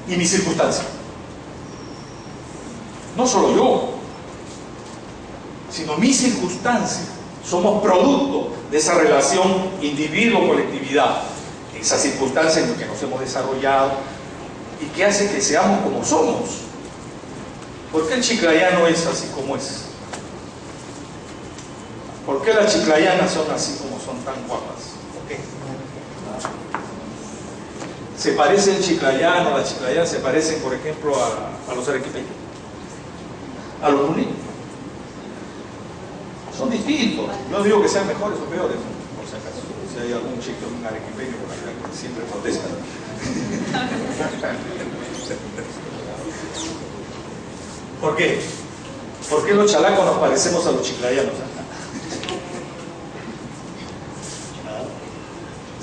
y mi circunstancia. No solo yo, sino mi circunstancia. Somos producto de esa relación individuo-colectividad, esa circunstancia en la que nos hemos desarrollado y que hace que seamos como somos. ¿Por qué el chiclayano es así como es? ¿Por qué las chiclayanas son así como son, tan guapas? ¿Por qué? ¿Se parece el chiclayano, las chiclayanas se parecen, por ejemplo, a los arequipeños? ¿A los puneños? Son distintos. No digo que sean mejores o peores, por si acaso. Si hay algún chico, un arequipeño por acá que siempre protesta. ¿Por qué? ¿Por qué los chalacos nos parecemos a los chiclayanos?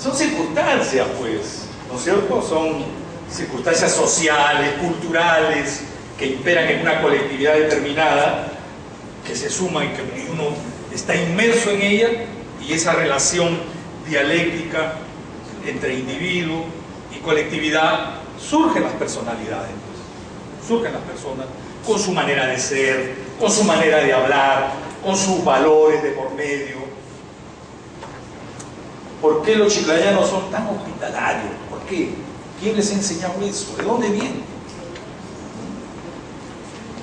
Son circunstancias, pues, ¿no es cierto? Son circunstancias sociales, culturales, que imperan en una colectividad determinada, que se suman y que uno está inmerso en ella, y esa relación dialéctica entre individuo y colectividad, surgen las personalidades, pues. Surgen las personas con su manera de ser, con su manera de hablar, con sus valores de por medio. ¿Por qué los chiclayanos son tan hospitalarios? ¿Por qué? ¿Quién les ha enseñado eso? ¿De dónde vienen?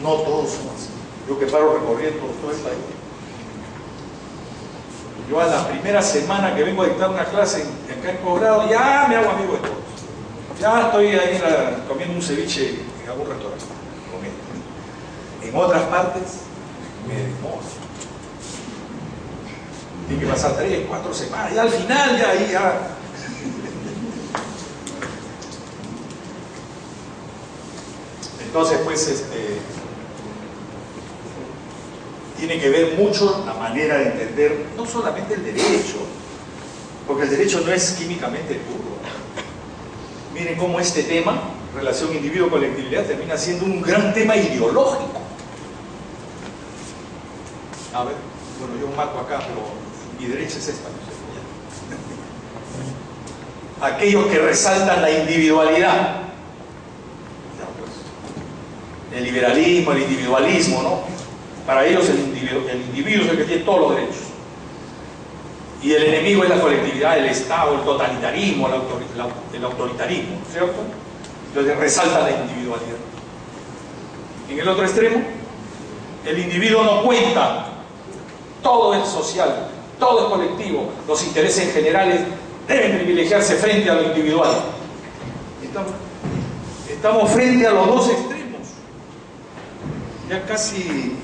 No todos son así. Yo que paro recorriendo todo el país. Yo a la primera semana que vengo a dictar una clase acá en Colorado, ya me hago amigo de todos. Ya estoy ahí comiendo un ceviche en algún restaurante. Comiendo. En otras partes, me hermoso. Tiene que pasar 3, 4 semanas, y al final ya ahí ya. Entonces, pues, tiene que ver mucho la manera de entender, no solamente el derecho, porque el derecho no es químicamente puro. Miren cómo este tema, relación individuo-colectividad, termina siendo un gran tema ideológico. A ver, bueno, yo marco acá, pero mi derecha es esta, no sé. Aquellos que resaltan la individualidad, el liberalismo, el individualismo, ¿no? Para ellos el individuo es el que tiene todos los derechos, y el enemigo es la colectividad, el Estado, el totalitarismo, el autoritarismo, ¿cierto? Entonces resalta la individualidad. En el otro extremo, el individuo no cuenta, todo es social, todo es colectivo, los intereses generales deben privilegiarse frente a lo individual. Estamos frente a los dos extremos. Ya casi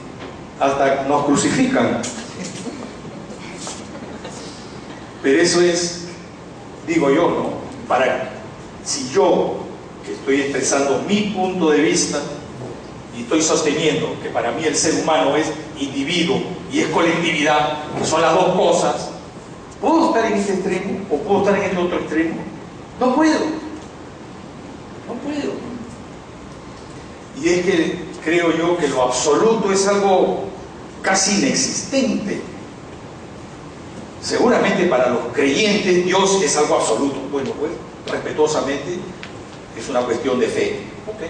hasta nos crucifican. Pero eso es, digo yo, ¿no? Si yo, que estoy expresando mi punto de vista y estoy sosteniendo que para mí el ser humano es individuo y es colectividad, que son las dos cosas, ¿puedo estar en este extremo o puedo estar en este otro extremo? No puedo. No puedo. Y es que creo yo que lo absoluto es algo casi inexistente. Seguramente para los creyentes Dios es algo absoluto. Bueno, pues, respetuosamente, es una cuestión de fe. Ok.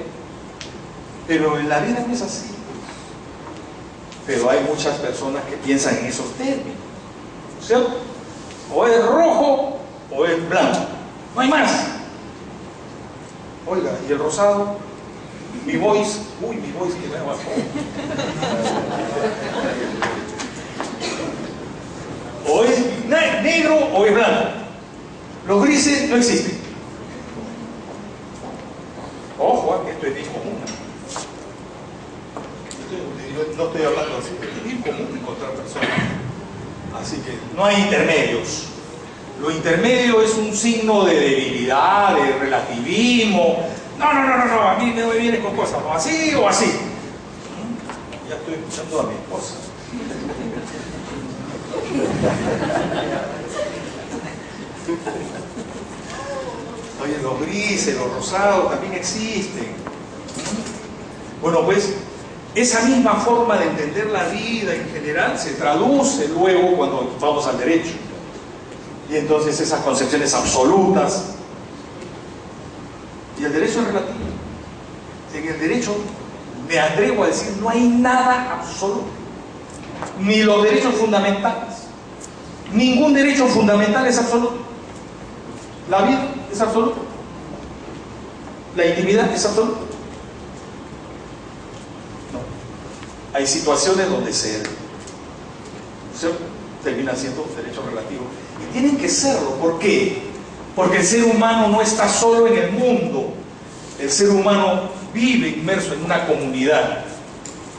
Pero en la vida no es así. Pero hay muchas personas que piensan en esos términos, ¿cierto? O es rojo o es blanco. No hay más. Oiga, ¿y el rosado? Mi voice. Uy, mi voice que me bajó. O es negro o es blanco. Los grises no existen. Ojo, que esto es bien común. No estoy hablando así, pero es bien común encontrar personas. Así que no hay intermedios. Lo intermedio es un signo de debilidad, de relativismo. No, a mí me viene con cosas, o así o así. Ya estoy escuchando a mi esposa. Oye, los grises, los rosados también existen. Bueno, pues esa misma forma de entender la vida en general se traduce luego cuando vamos al derecho. Y entonces esas concepciones absolutas. Y el derecho es relativo. en el derecho, me atrevo a decir, no hay nada absoluto. Ni los derechos fundamentales. Ningún derecho fundamental es absoluto. La vida es absoluta. La intimidad es absoluta. No. Hay situaciones donde se termina siendo derecho relativo. Y tienen que serlo. ¿Por qué? Porque el ser humano no está solo en el mundo. El ser humano vive inmerso en una comunidad.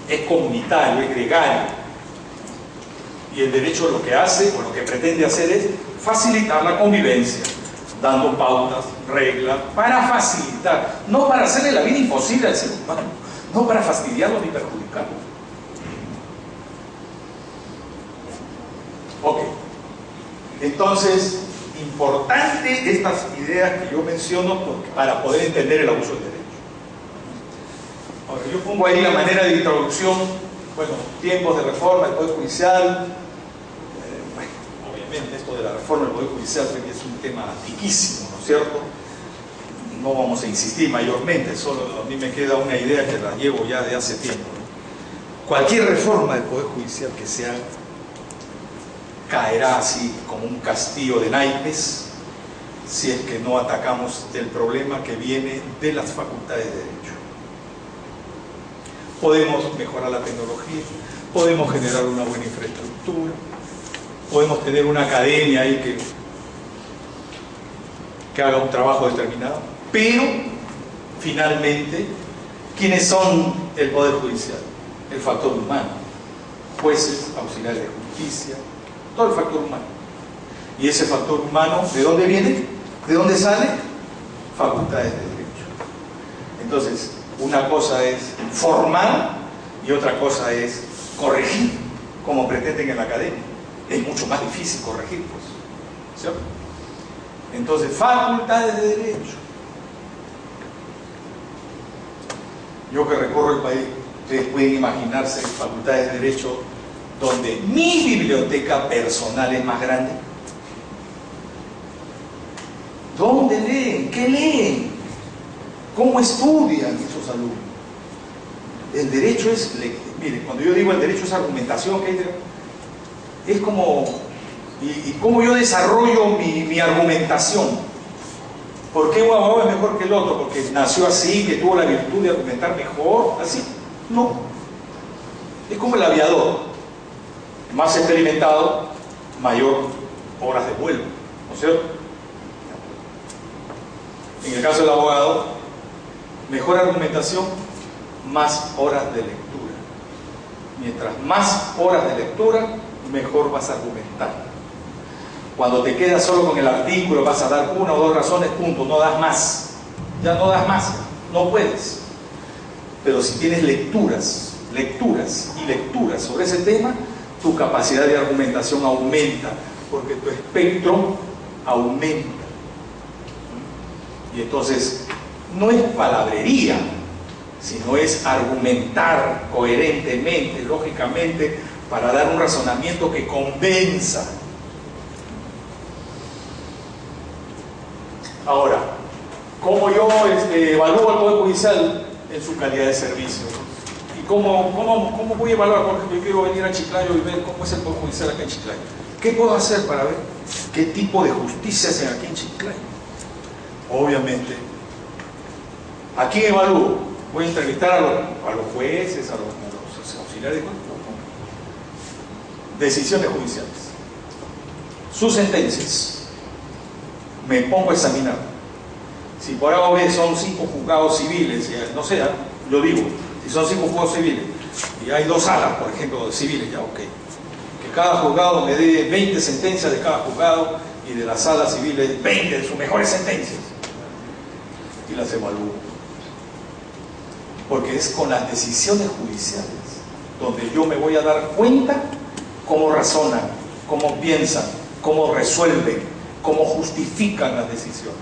Es comunitario, es gregario. Y el derecho lo que hace, o lo que pretende hacer, es facilitar la convivencia, dando pautas, reglas, para facilitar, no para hacerle la vida imposible al ser humano, no para fastidiarlo ni perjudicarlo. Ok. Entonces, importante estas ideas que yo menciono para poder entender el abuso del derecho. Ahora, yo pongo ahí la manera de introducción, bueno, tiempos de reforma, el Poder Judicial. Obviamente esto de la reforma del Poder Judicial es un tema antiquísimo, ¿no es cierto? No vamos a insistir mayormente, solo a mí me queda una idea que la llevo ya de hace tiempo, ¿no? Cualquier reforma del Poder Judicial que se haga caerá así como un castillo de naipes si es que no atacamos el problema que viene de las facultades de derecho. Podemos mejorar la tecnología, podemos generar una buena infraestructura, podemos tener una academia ahí que haga un trabajo determinado, pero finalmente, ¿quiénes son el Poder Judicial? El factor humano, jueces, auxiliares de justicia, todo el factor humano. Y ese factor humano, ¿de dónde viene? ¿De dónde sale? Facultades de derecho. Entonces, una cosa es formar y otra cosa es corregir, como pretenden en la academia. Es mucho más difícil corregir, pues, ¿cierto? Entonces, facultades de derecho. Yo que recorro el país, ustedes pueden imaginarse facultades de derecho donde mi biblioteca personal es más grande. ¿Dónde leen? ¿Qué leen? ¿Cómo estudian esos alumnos? El derecho es, mire, cuando yo digo el derecho es argumentación, ¿qué es como, y cómo yo desarrollo mi argumentación? ¿Por qué un abogado es mejor que el otro? ¿Porque nació así, que tuvo la virtud de argumentar mejor? ¿Así? No. Es como el aviador. Más experimentado, mayor horas de vuelo, ¿no es cierto? En el caso del abogado, mejor argumentación, más horas de lectura. Mientras más horas de lectura, mejor vas a argumentar. Cuando te quedas solo con el artículo, vas a dar una o dos razones, punto, no das más. Ya no das más, no puedes. Pero si tienes lecturas y lecturas sobre ese tema, tu capacidad de argumentación aumenta, porque tu espectro aumenta. Y entonces, no es palabrería, sino es argumentar coherentemente, lógicamente, para dar un razonamiento que convenza. Ahora, ¿cómo yo evalúo al Poder Judicial en su calidad de servicio? ¿Y cómo voy a evaluar? Por ejemplo, yo quiero venir a Chiclayo y ver cómo es el Poder Judicial acá en Chiclayo. ¿Qué puedo hacer para ver qué tipo de justicia hacen aquí en Chiclayo? Obviamente, ¿a quién evalúo? Voy a entrevistar a los jueces, a los auxiliares de decisiones judiciales, sus sentencias. Me pongo a examinar. Si por A o B son 5 juzgados civiles, no sé, yo digo, si son 5 juzgados civiles y hay 2 salas, por ejemplo, civiles, ya ok. Que cada juzgado me dé 20 sentencias de cada juzgado y de las salas civiles 20 de sus mejores sentencias. Y las evalúo. Porque es con las decisiones judiciales donde yo me voy a dar cuenta cómo razonan, cómo piensan, cómo resuelven, cómo justifican las decisiones.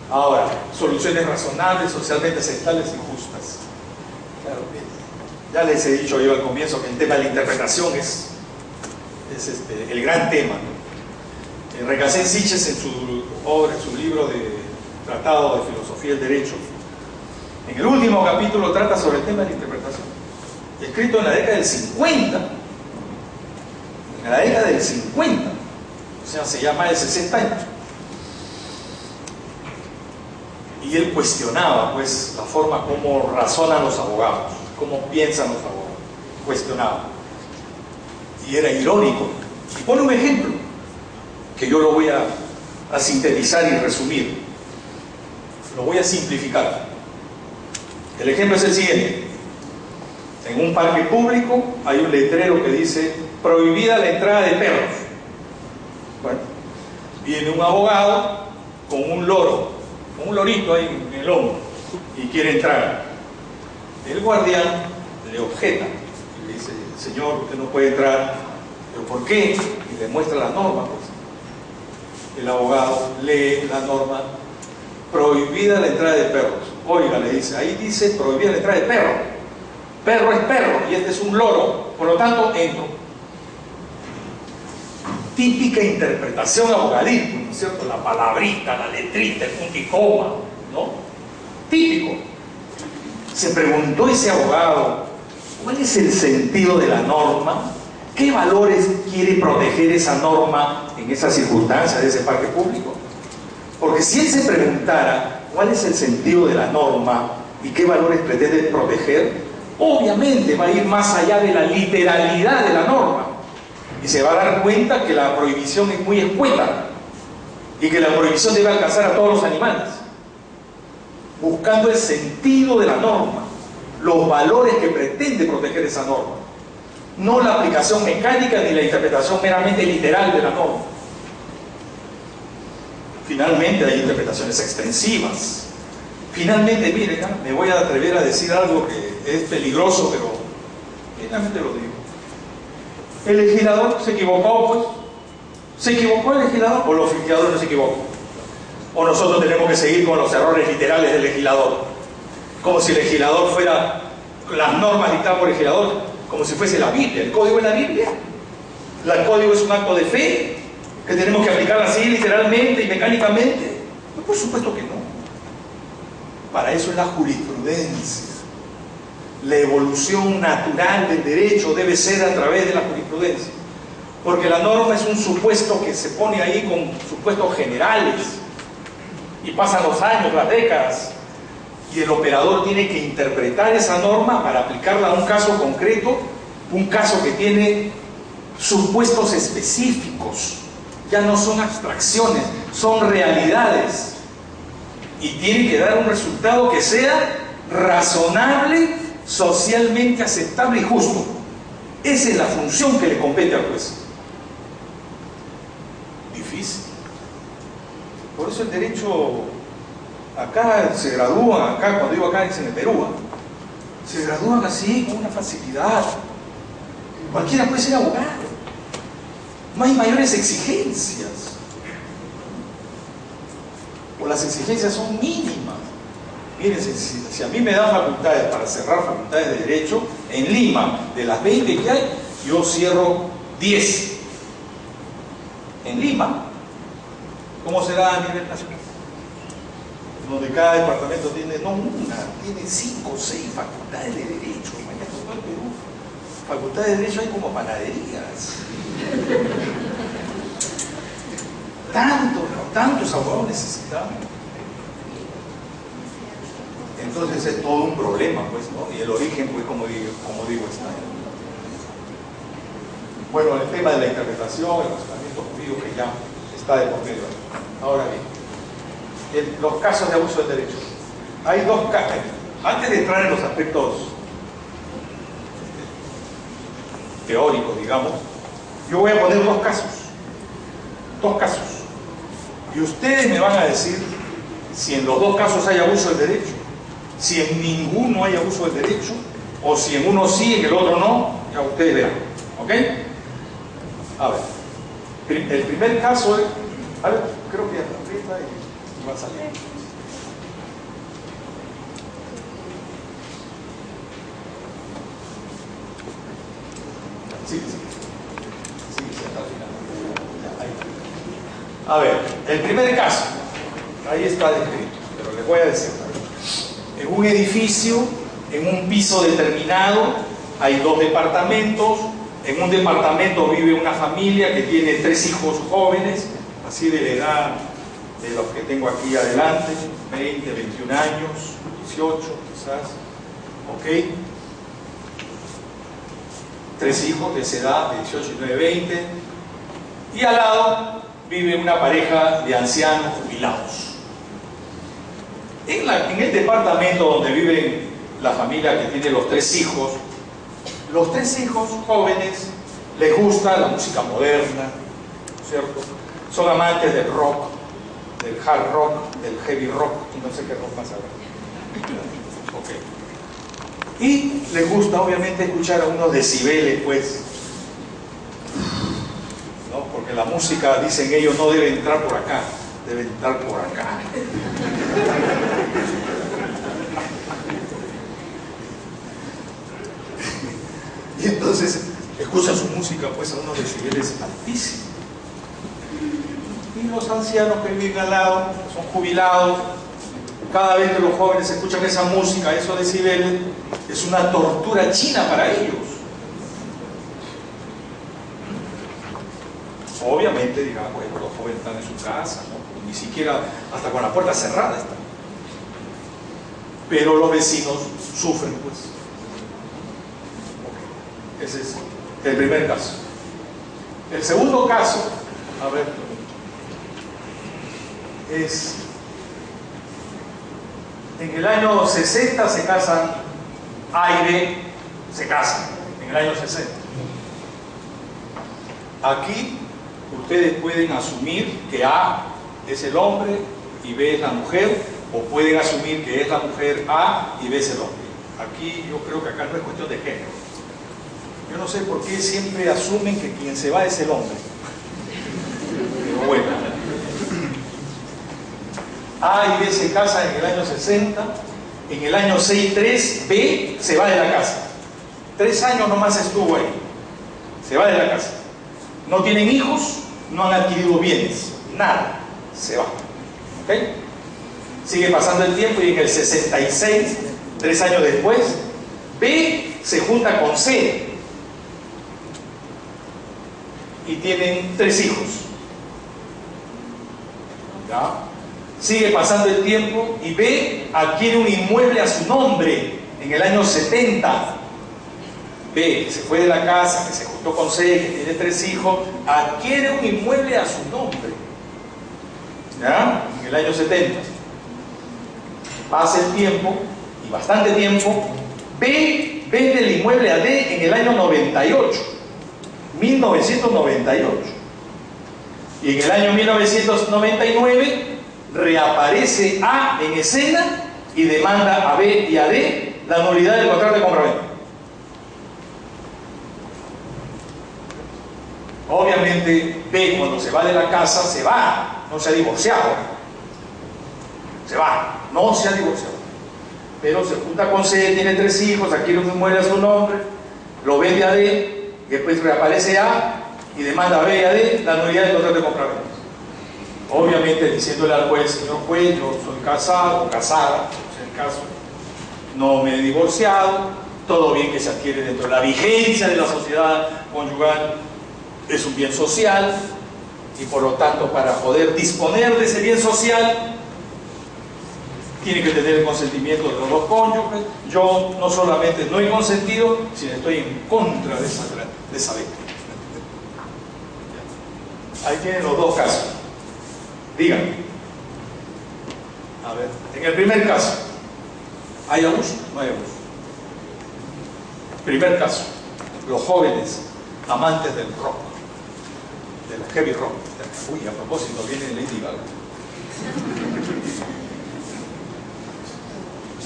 Ahora, soluciones razonables, socialmente aceptables y justas. Claro, ya les he dicho yo al comienzo que el tema de la interpretación es el gran tema, ¿no? Recasén Siches en su obra, en su libro de Tratado de Filosofía del Derecho, en el último capítulo trata sobre el tema de la interpretación, escrito en la década del 50, en la década del 50, o sea, hace ya más de 60 años. Y él cuestionaba, pues, la forma como razonan los abogados, cómo piensan los abogados, cuestionaba. Y era irónico. Y pone un ejemplo, que yo lo voy a sintetizar y resumir. Lo voy a simplificar. El ejemplo es el siguiente. En un parque público hay un letrero que dice: prohibida la entrada de perros. Bueno, viene un abogado con un loro, con un lorito ahí en el hombro, y quiere entrar. El guardián le objeta y le dice: señor, usted no puede entrar. ¿Pero por qué? Y le muestra la norma, pues. El abogado lee la norma: prohibida la entrada de perros. Oiga, le dice, ahí dice prohibida la entrada de perro. Perro es perro y este es un loro, por lo tanto entro. Típica interpretación abogadil, ¿no es cierto? La palabrita, la letrita, el punto y coma, ¿no? Típico. Se preguntó ese abogado: ¿cuál es el sentido de la norma? ¿Qué valores quiere proteger esa norma en esas circunstancias de ese parque público? Porque si él se preguntara cuál es el sentido de la norma y qué valores pretende proteger, obviamente va a ir más allá de la literalidad de la norma y se va a dar cuenta que la prohibición es muy escueta y que la prohibición debe alcanzar a todos los animales, buscando el sentido de la norma, los valores que pretende proteger esa norma, no la aplicación mecánica ni la interpretación meramente literal de la norma. Finalmente hay interpretaciones extensivas. Finalmente, miren, me voy a atrever a decir algo que es peligroso, pero finalmente lo digo. El legislador se equivocó, pues. ¿Se equivocó el legislador o los legisladores se equivocan? ¿O nosotros tenemos que seguir con los errores literales del legislador? Como si el legislador fuera, las normas dictadas por el legislador, como si fuese la Biblia. ¿El código es la Biblia? ¿El código es un acto de fe que tenemos que aplicar así literalmente y mecánicamente? No, por supuesto que no. Para eso es la jurisprudencia. La evolución natural del derecho debe ser a través de la jurisprudencia, porque la norma es un supuesto que se pone ahí con supuestos generales y pasan los años, las décadas, y el operador tiene que interpretar esa norma para aplicarla a un caso concreto, un caso que tiene supuestos específicos. Ya no son abstracciones, son realidades, y tiene que dar un resultado que sea razonable, socialmente aceptable y justo. Esa es la función que le compete al juez. Difícil. Por eso el derecho acá se gradúan, acá, cuando digo acá es en el Perú, se gradúan así con una facilidad. Cualquiera puede ser abogado. No hay mayores exigencias. O las exigencias son mínimas. Miren, si a mí me dan facultades para cerrar facultades de Derecho, en Lima, de las 20 que hay, yo cierro 10. En Lima, ¿cómo será a nivel nacional? Donde cada departamento tiene, no una, tiene 5 o 6 facultades de Derecho. Imagínate todo el Perú. Facultades de Derecho hay como panaderías. Tantos abogados necesitamos. Entonces es todo un problema, pues, ¿no? Y el origen, pues, como digo, está. Bueno, el tema de la interpretación, el razonamiento jurídico que ya está de por medio. Ahora bien, los casos de abuso del derecho. Hay dos casos. Antes de entrar en los aspectos teóricos, digamos, yo voy a poner dos casos. Dos casos. Y ustedes me van a decir si en los dos casos hay abuso del derecho, si en ninguno hay abuso del derecho, o si en uno sí y en el otro no. Ya ustedes verán. ¿Ok? A ver. El primer caso es... A ver, creo que ya está aprieta y va a salir. Sí, hasta el final. Ya, ahí. A ver, el primer caso, ahí está descrito, pero les voy a decir. En un edificio, en un piso determinado, hay 2 departamentos. En un departamento vive una familia que tiene 3 hijos jóvenes, así de la edad de los que tengo aquí adelante, 20, 21 años, 18 quizás, ¿ok? 3 hijos de esa edad, de 18, 19, 20, y al lado vive una pareja de ancianos jubilados. En el departamento donde vive la familia que tiene los 3 hijos, los 3 hijos jóvenes les gusta la música moderna, ¿cierto? Son amantes del rock, del hard rock, del heavy rock, y no sé qué rock más habrá. Ok. Y les gusta obviamente escuchar a unos decibeles, pues, ¿no? Porque la música, dicen ellos, no debe entrar por acá, debe entrar por acá. Y entonces escuchan su música pues a unos decibeles altísimos. Y los ancianos que viven al lado, que son jubilados, cada vez que los jóvenes escuchan esa música, esos decibeles, es una tortura china para ellos. Obviamente dirán, bueno, los jóvenes están en su casa, ¿no? Ni siquiera hasta con la puerta cerrada están. Pero los vecinos sufren, pues. Ese es el primer caso. El segundo caso, a ver, es en el año 60 se casan A y B, se casan en el año 60. Aquí ustedes pueden asumir que A es el hombre y B es la mujer, o pueden asumir que es la mujer A y B es el hombre. Aquí yo creo que acá no es cuestión de género. Yo no sé por qué siempre asumen que quien se va es el hombre. Pero bueno. A y B se casan en el año 60. En el año 63, B se va de la casa. 3 años nomás estuvo ahí. Se va de la casa. No tienen hijos, no han adquirido bienes. Nada. Se va. ¿Ok? Sigue pasando el tiempo y en el 66, 3 años después, B se junta con C. Y tienen 3 hijos. ¿Ya? Sigue pasando el tiempo y B adquiere un inmueble a su nombre en el año 70. B, que se fue de la casa, que se juntó con C, que tiene 3 hijos, adquiere un inmueble a su nombre. ¿Ya? En el año 70. Pasa el tiempo, y bastante tiempo, B vende el inmueble a D en el año 98. 1998. Y en el año 1999 reaparece A en escena y demanda a B y a D la nulidad del contrato de compraventa. Obviamente B, cuando se va de la casa, se va, no se ha divorciado. Se va, no se ha divorciado. Pero se junta con C, tiene 3 hijos, adquiere un inmueble a su nombre, lo vende a D. Y después reaparece A y demanda a B y a D la nulidad del contrato de compraventa. Obviamente diciéndole al juez, señor juez, yo soy casado o casada, no es el caso, no me he divorciado, todo bien que se adquiere dentro de la vigencia de la sociedad conyugal, es un bien social, y por lo tanto para poder disponer de ese bien social tiene que tener el consentimiento de los 2 cónyuges. Yo no solamente no he consentido, sino estoy en contra de esa ley. Ahí tienen los 2 casos. Díganme. A ver, en el primer caso, ¿hay abuso? No hay abuso. Primer caso, los jóvenes amantes del rock, del heavy rock. Uy, a propósito, viene Lady Gaga.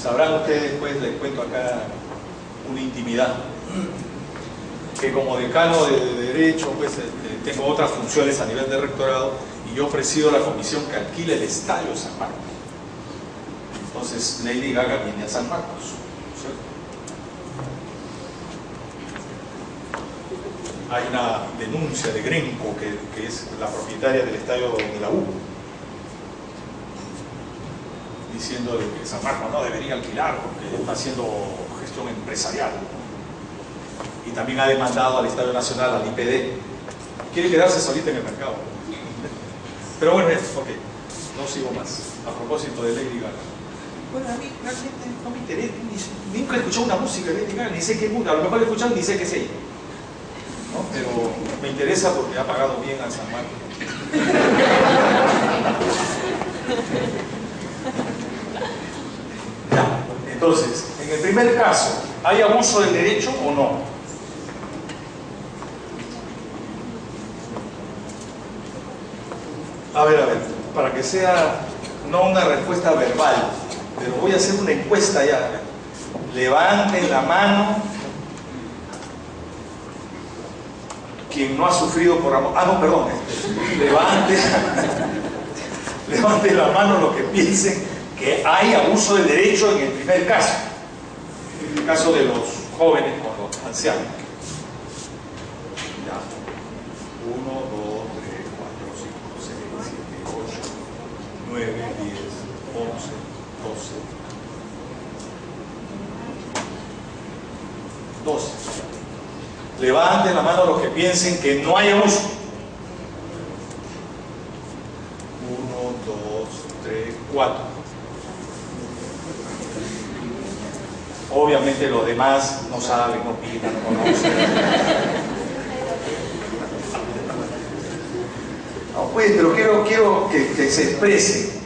Sabrán ustedes, pues, les cuento acá una intimidad, que como decano de Derecho, pues, tengo otras funciones a nivel de rectorado, y yo presido la comisión que alquila el Estadio San Marcos. Entonces, Lady Gaga viene a San Marcos, ¿cierto? hay una denuncia de Grenco, que es la propietaria del estadio de la U, diciendo que San Marcos no debería alquilar porque está haciendo gestión empresarial. Y también ha demandado al Estadio Nacional, al IPD. Quiere quedarse solita en el mercado. Pero bueno, ok, no sigo más. A propósito de Lady Gaga. Bueno, a mí realmente no me interesa, nunca he escuchado una música de Lady Gaga, ni sé qué música, a lo mejor he escuchado ni sé qué es ella, ¿no? Pero me interesa porque ha pagado bien al San Marcos. Ya, entonces, en el primer caso, ¿hay abuso del derecho o no? A ver, para que sea no una respuesta verbal, pero voy a hacer una encuesta ya. Levanten la mano quien no ha sufrido por amor. Ah, no, perdón. Levanten la mano los que piensen que hay abuso del derecho en el primer caso. En el caso de los jóvenes con los ancianos. Ya. 1, 2, 3, 4, 5, 6, 7, 8, 9, 10, 11, 12. Levanten la mano los que piensen que no hay abuso. 1, 2, 3, 4. Obviamente los demás no saben, no opinan, no conocen. No, pues, pero quiero que se exprese.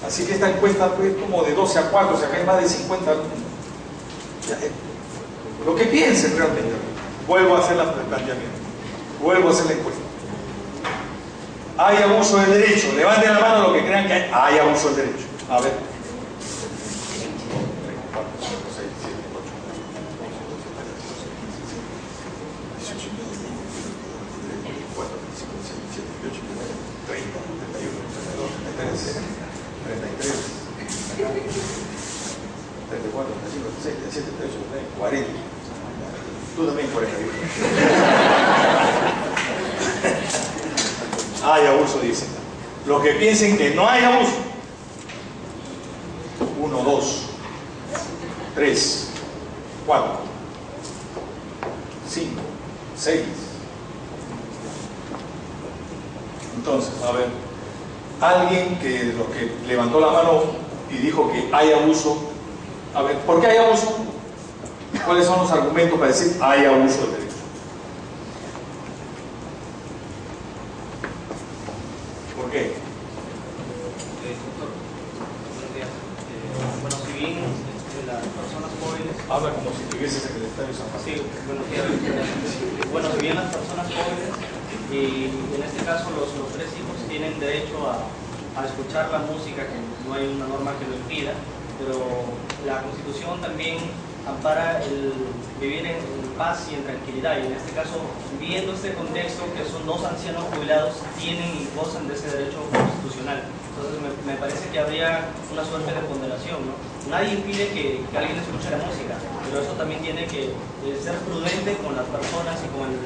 Así que esta encuesta fue como de 12 a 4, o sea, acá hay más de 50. Lo que piensen realmente. Vuelvo a hacer el planteamiento. Vuelvo a hacer la encuesta. ¿Hay abuso del derecho? Levanten la mano los que crean que hay abuso del derecho. A ver. 4, 5, 6, 7, 8, 9, 10, 11, 12, 13, 14, 15, 16, 17, 18, 30, 31, 32, 33, 34, 35, 36, 37, 38, 40. Tú también 41. Hay abuso, dice. Los que piensen que no hay abuso. 1, 2, 3, 4, 5, 6. Entonces, a ver, alguien que levantó la mano y dijo que hay abuso. A ver, ¿por qué hay abuso? ¿Cuáles son los argumentos para decir hay abuso del derecho? ¿Por qué? Doctor, buenos días. Bueno, si bien las personas jóvenes... Habla como si estuviese secretario San Marcos. Sí, buenos días. Bueno, si bien las personas jóvenes, y en este caso los 3 hijos tienen derecho a escuchar la música, que no hay una norma que lo impida, pero la Constitución también ampara el vivir en paz y en tranquilidad, y en este caso, viendo este contexto, que son 2 ancianos jubilados, tienen y gozan de ese derecho constitucional. Entonces me parece que habría una suerte de ponderación, ¿no? Nadie impide que alguien escuche la música, pero eso también tiene que ser prudente con las personas y con el...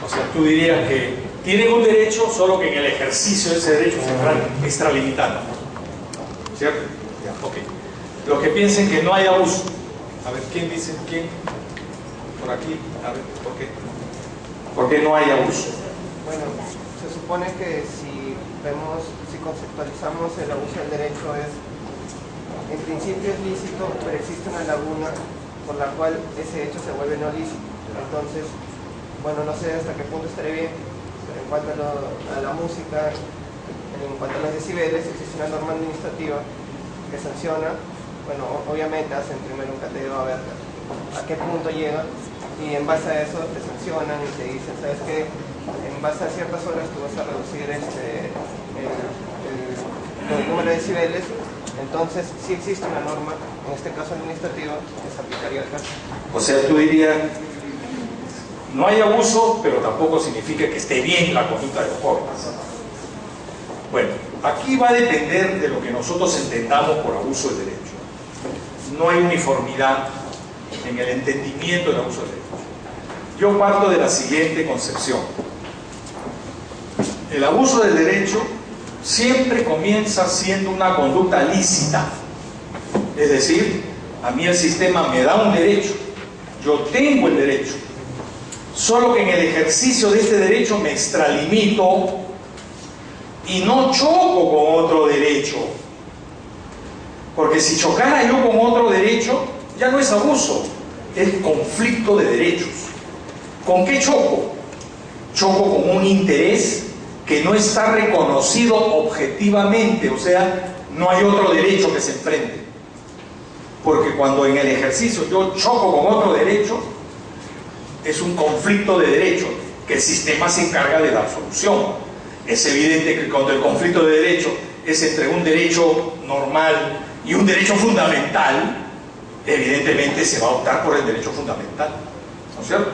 O sea, tú dirías que tienen un derecho, solo que en el ejercicio de ese derecho se están extralimitando. ¿Cierto? Ya, ok. Los que piensen que no hay abuso. A ver, ¿quién dice? ¿Quién? Por aquí. A ver, ¿por qué? ¿Por qué no hay abuso? Bueno, se supone que si conceptualizamos el abuso del derecho en principio es lícito, pero existe una laguna por la cual ese hecho se vuelve no lícito. Entonces, bueno, no sé hasta qué punto estaré bien, pero en cuanto a la música, en cuanto a los decibeles, existe una norma administrativa que sanciona. Bueno, obviamente hacen primero un cateo a ver a qué punto llega, y en base a eso te sancionan y te dicen, ¿sabes qué? En base a ciertas horas tú vas a reducir el número de decibeles. Entonces, sí existe una norma, en este caso administrativa, que se aplicaría al caso. O sea, tú dirías, no hay abuso, pero tampoco significa que esté bien la conducta de los jóvenes. Bueno, aquí va a depender de lo que nosotros entendamos por abuso del derecho. No hay uniformidad en el entendimiento del abuso del derecho. yo parto de la siguiente concepción. El abuso del derecho siempre comienza siendo una conducta lícita. Es decir, a mí el sistema me da un derecho, yo tengo el derecho, solo que en el ejercicio de este derecho me extralimito y no choco con otro derecho. Porque si chocara yo con otro derecho, ya no es abuso, es conflicto de derechos. ¿Con qué choco? Choco con un interés que no está reconocido objetivamente, o sea, no hay otro derecho que se enfrente. Porque cuando en el ejercicio yo choco con otro derecho, es un conflicto de derechos que el sistema se encarga de dar solución. Es evidente que cuando el conflicto de derechos es entre un derecho normal y un derecho fundamental, evidentemente se va a optar por el derecho fundamental, ¿no es cierto?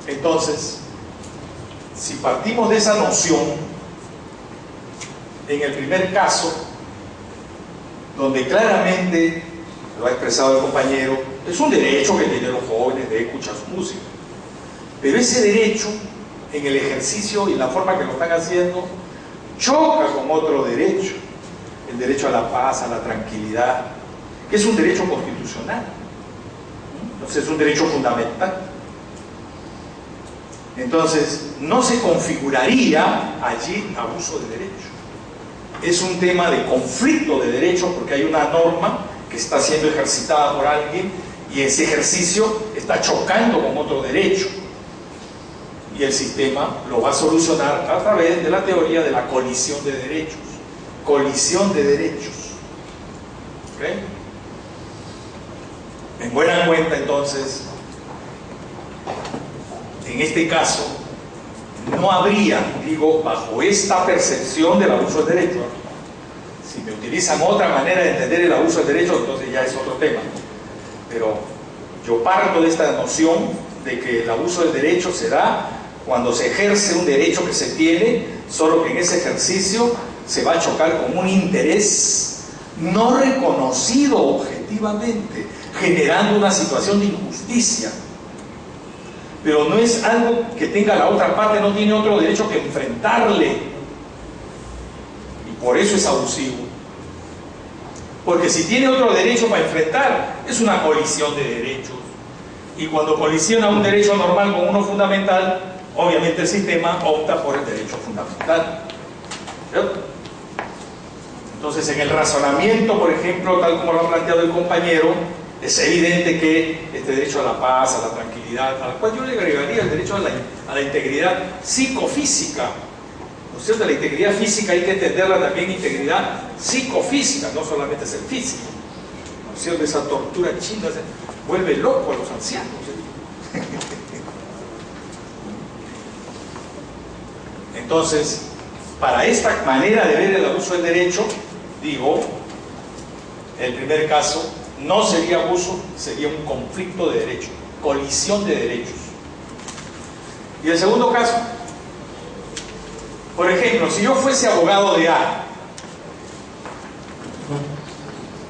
Entonces, si partimos de esa noción, en el primer caso, donde claramente lo ha expresado el compañero, es un derecho que tienen los jóvenes de escuchar su música, pero ese derecho, en el ejercicio y la forma que lo están haciendo, choca con otro derecho, el derecho a la paz, a la tranquilidad, que es un derecho constitucional, entonces es un derecho fundamental. Entonces, no se configuraría allí abuso de derecho. Es un tema de conflicto de derechos porque hay una norma que está siendo ejercitada por alguien y ese ejercicio está chocando con otro derecho. Y el sistema lo va a solucionar a través de la teoría de la colisión de derechos. Colisión de derechos. ¿Ok? En buena cuenta, entonces, en este caso, no habría, digo, bajo esta percepción del abuso del derecho. Si me utilizan otra manera de entender el abuso del derecho, entonces ya es otro tema. Pero yo parto de esta noción de que el abuso del derecho se da cuando se ejerce un derecho que se tiene, solo que en ese ejercicio se va a chocar con un interés no reconocido objetivamente, generando una situación de injusticia. Pero no es algo que tenga la otra parte, no tiene otro derecho que enfrentarle. Y por eso es abusivo. Porque si tiene otro derecho para enfrentar, es una colisión de derechos. Y cuando colisiona un derecho normal con uno fundamental, obviamente el sistema opta por el derecho fundamental. ¿Cierto? Entonces, en el razonamiento, por ejemplo, tal como lo ha planteado el compañero, es evidente que este derecho a la paz, a la tranquilidad, al cual yo le agregaría el derecho a la integridad psicofísica, ¿no es cierto? La integridad física hay que entenderla también integridad psicofísica, no solamente es el físico, ¿no es cierto? Esa tortura china vuelve loco a los ancianos. Entonces, para esta manera de ver el abuso del derecho, digo, el primer caso no sería abuso, sería un conflicto de derechos, colisión de derechos. Y el segundo caso, por ejemplo, si yo fuese abogado de A,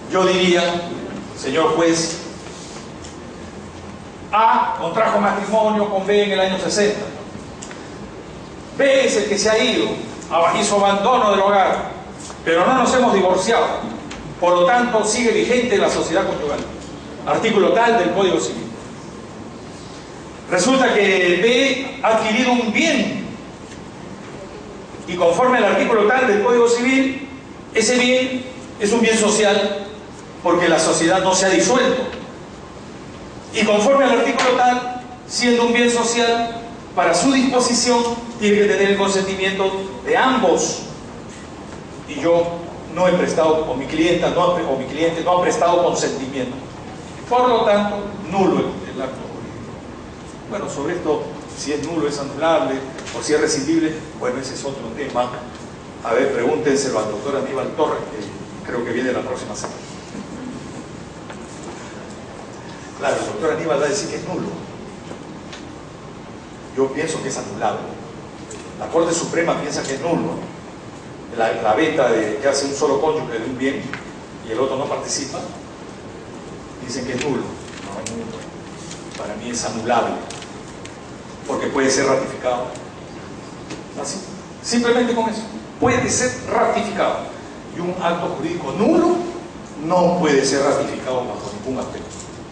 yo diría, señor juez, A contrajo matrimonio con B en el año 60. B es el que se ha ido, hizo abandono del hogar, pero no nos hemos divorciado. Por lo tanto, sigue vigente la sociedad conyugal. Artículo tal del Código Civil. Resulta que B ha adquirido un bien y conforme al artículo tal del Código Civil, ese bien es un bien social porque la sociedad no se ha disuelto. Y conforme al artículo tal, siendo un bien social, para su disposición tiene que tener el consentimiento de ambos. Y yo no he prestado, o mi cliente no ha prestado consentimiento. Por lo tanto, nulo el acto jurídico. Bueno, sobre esto, si es nulo, es anulable, o si es rescindible, bueno, ese es otro tema. A ver, pregúntenselo al doctor Aníbal Torres, que creo que viene la próxima semana. Claro, el doctor Aníbal va a decir que es nulo. Yo pienso que es anulable. La Corte Suprema piensa que es nulo. La venta de que hace un solo cónyuge de un bien y el otro no participa, dicen que es nulo. para mí es anulable, porque puede ser ratificado. Así, simplemente con eso. Puede ser ratificado. Y un acto jurídico nulo no puede ser ratificado bajo ningún aspecto,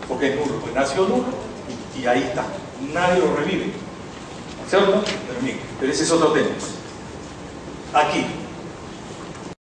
porque es nulo, pues nació nulo y ahí está. Nadie lo revive. ¿Cierto? Pero ese es otro tema. Aquí.